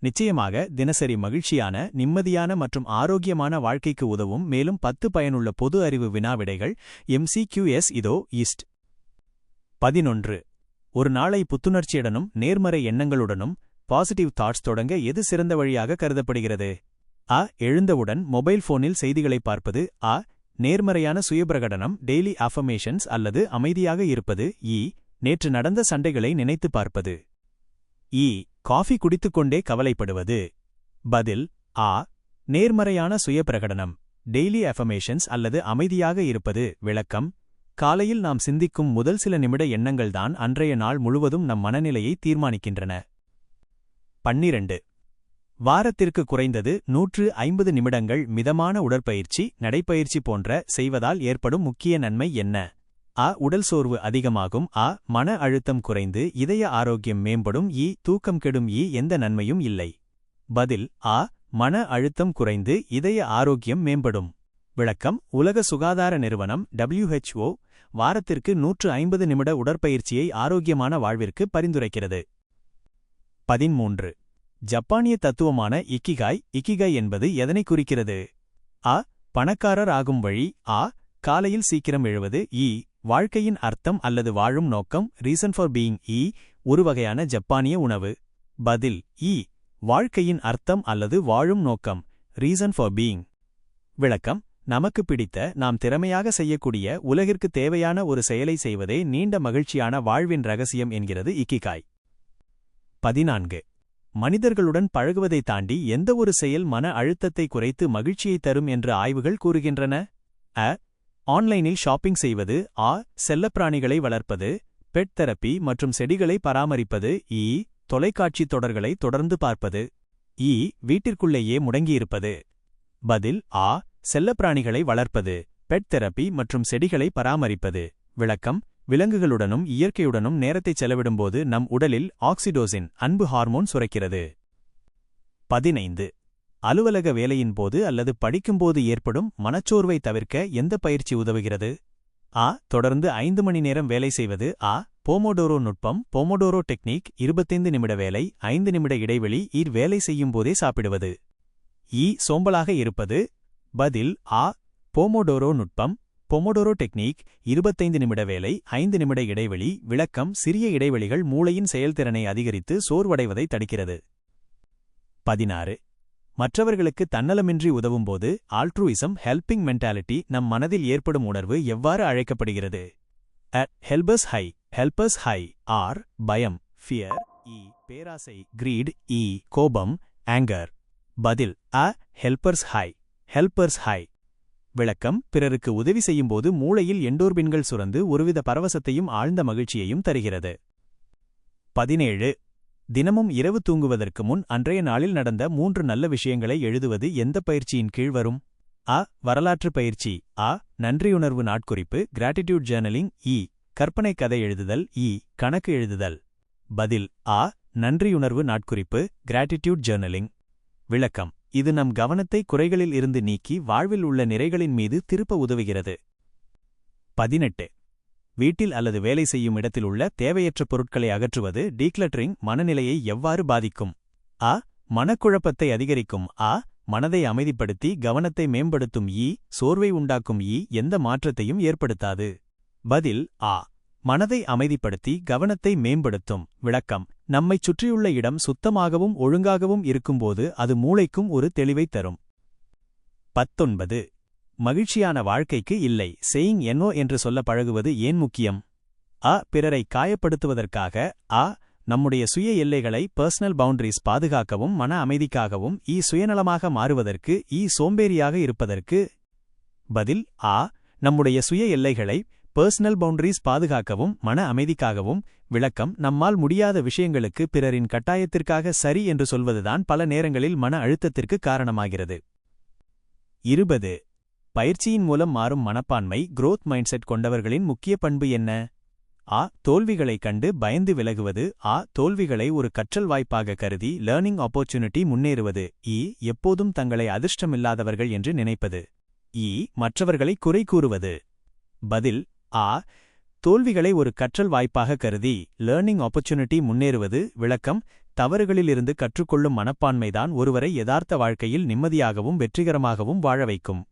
நிச்சயமாக தினசரி மகிழ்ச்சியான, நிம்மதியான மற்றும் ஆரோக்கியமான வாழ்க்கைக்கு உதவும் மேலும் 10 பயனுள்ள பொது அறிவு வினாவிடைகள் MCQS இதோ ஈஸ்ட். 11. ஒரு நாளை புத்துணர்ச்சியுடனும் நேர்மறை எண்ணங்களுடனும் பாசிட்டிவ் தாட்ஸ் தொடங்க எது சிறந்த வழியாக கருதப்படுகிறது? அ. எழுந்தவுடன் மொபைல் போனில் செய்திகளை பார்ப்பது. அ. நேர்மறையான சுயபிரகடனம் டெய்லி அஃபர்மேஷன்ஸ் அல்லது அமைதியாக இருப்பது. இ. நேற்று நடந்த சண்டைகளை நினைத்து பார்ப்பது. இ. காஃபி குடித்துக்கொண்டே கவலைப்படுவது. பதில் ஆ. நேர்மறையான சுயபிரகடனம் டெய்லி அஃபர்மேஷன்ஸ் அல்லது அமைதியாக இருப்பது. விளக்கம்: காலையில் நாம் சிந்திக்கும் முதல் சில நிமிட எண்ணங்கள்தான் அன்றைய நாள் முழுவதும் நம் மனநிலையை தீர்மானிக்கின்றன. 12. வாரத்திற்கு குறைந்தது 150 நிமிடங்கள் மிதமான உடற்பயிற்சி, நடைப்பயிற்சி போன்ற செய்வதால் ஏற்படும் முக்கிய நன்மை என்ன? அ. உடல் சோர்வு அதிகமாகும். அ. மன அழுத்தம் குறைந்து இதய ஆரோக்கியம் மேம்படும். இ. தூக்கம் கெடும். இ. எந்த நன்மையும் இல்லை. பதில் ஆ. மன அழுத்தம் குறைந்து இதய ஆரோக்கியம் மேம்படும். விளக்கம்: உலக சுகாதார நிறுவனம் WHO வாரத்திற்கு 150 நிமிட உடற்பயிற்சியை ஆரோக்கியமான வாழ்விற்கு பரிந்துரைக்கிறது. 13. ஜப்பானிய தத்துவமான இக்கிகாய் என்பது எதனை குறிக்கிறது? அ. பணக்காரர் ஆகும் வழி. அ. காலையில் சீக்கிரம் எழுவது. இ. வாழ்க்கையின் அர்த்தம் அல்லது வாழும் நோக்கம் ரீசன் ஃபார் பீயிங். இ. ஒரு வகையான ஜப்பானிய உணவு. பதில் இ. வாழ்க்கையின் அர்த்தம் அல்லது வாழும் நோக்கம் ரீசன் ஃபார் பீயிங். விளக்கம்: நமக்கு பிடித்த, நாம் திறமையாக செய்யக்கூடிய, உலகிற்கு தேவையான ஒரு செயலை செய்வதே நீண்ட மகிழ்ச்சியான வாழ்வின் ரகசியம் என்கிறது இக்கிகாய். 14. மனிதர்களுடன் பழகுவதை தாண்டி எந்த ஒரு செயல் மன அழுத்தத்தை குறைத்து மகிழ்ச்சியை தரும் என்று ஆய்வுகள் கூறுகின்றன? அ. ஆன்லைனில் ஷாப்பிங் செய்வது. ஆ. செல்லப்பிராணிகளை வளர்ப்பது, பெட் தெரப்பி மற்றும் செடிகளை பராமரிப்பது. இ. தொலைக்காட்சி தொடர்களை தொடர்ந்து பார்ப்பது. இ. வீட்டிற்குள்ளேயே முடங்கியிருப்பது. பதில் ஆ. செல்லப்பிராணிகளை வளர்ப்பது, பெட் தெரப்பி மற்றும் செடிகளை பராமரிப்பது. விளக்கம்: விலங்குகளுடனும் இயற்கையுடனும் நேரத்தை செலவிடும்போது நம் உடலில் ஆக்சிடோசின் அன்பு ஹார்மோன் சுரக்கிறது. 15. அலுவலக வேலையின் போது அல்லது படிக்கும்போது ஏற்படும் மனச்சோர்வை தவிர்க்க எந்த பயிற்சி உதவுகிறது? அ. தொடர்ந்து 5 மணி நேரம் வேலை செய்வது. அ. போமோடோரோ நுட்பம் போமோடோரோ டெக்னிக் 25 நிமிட வேலை, 5 நிமிட இடைவெளி. வேலை செய்யும் போதே சாப்பிடுவது. இ. சோம்பலாக இருப்பது. பதில் ஆ. போமோடோரோ நுட்பம் பொமோடோரோ டெக்னிக் 25 நிமிட வேலை, 5 நிமிட இடைவெளி. விளக்கம்: சிறிய இடைவெளிகள் மூளையின் செயல்திறனை அதிகரித்து சோர்வடைவதை தடுக்கிறது. 16. மற்றவர்களுக்கு தன்னலமின்றி உதவும்போது ஆல்ட்ரூயிசம் ஹெல்பிங் மென்டாலிட்டி நம் மனதில் ஏற்படும் உணர்வு எவ்வாறு அழைக்கப்படுகிறது? அ. Helper's high. ஆர். பயம் ஃபியர். இ. பேராசை கிரீட். இ. கோபம் ஆங்கர். பதில் அ. Helper's high. விளக்கம்: பிறருக்கு உதவி செய்யும்போது மூளையில் எண்டோர்பின்கள் சுரந்து ஒருவித பரவசத்தையும் ஆழ்ந்த மகிழ்ச்சியையும் தருகிறது. 17. தினமும் இரவு தூங்குவதற்கு முன் அன்றைய நாளில் நடந்த 3 நல்ல விஷயங்களை எழுதுவது எந்த பயிற்சியின் கீழ் வரும்? அ. வரலாற்று பயிற்சி. அ. நன்றியுணர்வு நாட்குறிப்பு கிராட்டிடியூட் ஜேர்னலிங். இ. கற்பனை கதை எழுதுதல். இ. கணக்கு எழுதுதல். பதில் ஆ. நன்றியுணர்வு நாட்குறிப்பு கிராட்டிடியூட் ஜேர்னலிங். விளக்கம்: இது நம் கவனத்தை குறைகளில் இருந்து நீக்கி வாழ்வில் உள்ள நிறைகளின் மீது திருப்ப உதவுகிறது. 18. வீட்டில் அல்லது வேலை செய்யும் இடத்தில் உள்ள தேவையற்ற பொருட்களை அகற்றுவது டீக்ளட்டரிங் மனநிலையை எவ்வாறு பாதிக்கும்? அ. மனக்குழப்பத்தை அதிகரிக்கும். அ. மனதை அமைதிப்படுத்தி கவனத்தை மேம்படுத்தும். இ. சோர்வை உண்டாக்கும். இ. எந்த மாற்றத்தையும் ஏற்படுத்தாது. பதில் ஆ. மனதை அமைதிப்படுத்தி கவனத்தை மேம்படுத்தும். விளக்கம்: நம்மைச் சுற்றியுள்ள இடம் சுத்தமாகவும் ஒழுங்காகவும் இருக்கும்போது அது மூளைக்கும் ஒரு தெளிவைத் தரும். 19. மகிழ்ச்சியான வாழ்க்கைக்கு இல்லை சேயிங் என்னோ என்று சொல்ல பழகுவது ஏன் முக்கியம்? அ. பிறரை காயப்படுத்துவதற்காக. அ. நம்முடைய சுய எல்லைகளை பர்சனல் பவுண்டரிஸ் பாதுகாக்கவும் மன அமைதிக்காகவும். இ. சுயநலமாக மாறுவதற்கு. இ. சோம்பேறியாக இருப்பதற்கு. பதில் ஆ. நம்முடைய சுய எல்லைகளை பர்சனல் பவுண்டரிஸ் பாதுகாக்கவும் மன அமைதிக்காகவும். விளக்கம்: நம்மால் முடியாத விஷயங்களுக்கு பிறரின் கட்டாயத்திற்காக சரி என்று சொல்வதுதான் பல நேரங்களில் மன அழுத்தத்திற்கு காரணமாகிறது. 20. பயிற்சியின் மூலம் மாறும் மனப்பான்மை growth மைண்ட்செட் கொண்டவர்களின் முக்கிய பண்பு என்ன? அ. தோல்விகளைக் கண்டு பயந்து விலகுவது. அ. தோல்விகளை ஒரு கற்றல் வாய்ப்பாக கருதி லேர்னிங் ஆப்பர்ச்சுனிட்டி முன்னேறுவது. இ. எப்போதும் தங்களை அதிர்ஷ்டமில்லாதவர்கள் என்று நினைப்பது. இ. மற்றவர்களை குறை கூறுவது. பதில் ஆ. தோல்விகளை ஒரு கற்றல் வாய்ப்பாக கருதி லேர்னிங் ஆப்பர்ச்சுனிட்டி முன்னேறுவது. விளக்கம்: தவறுகளிலிருந்து கற்றுக்கொள்ளும் மனப்பான்மைதான் ஒருவரை யதார்த்த வாழ்க்கையில் நிம்மதியாகவும் வெற்றிகரமாகவும் வாழ வைக்கும்.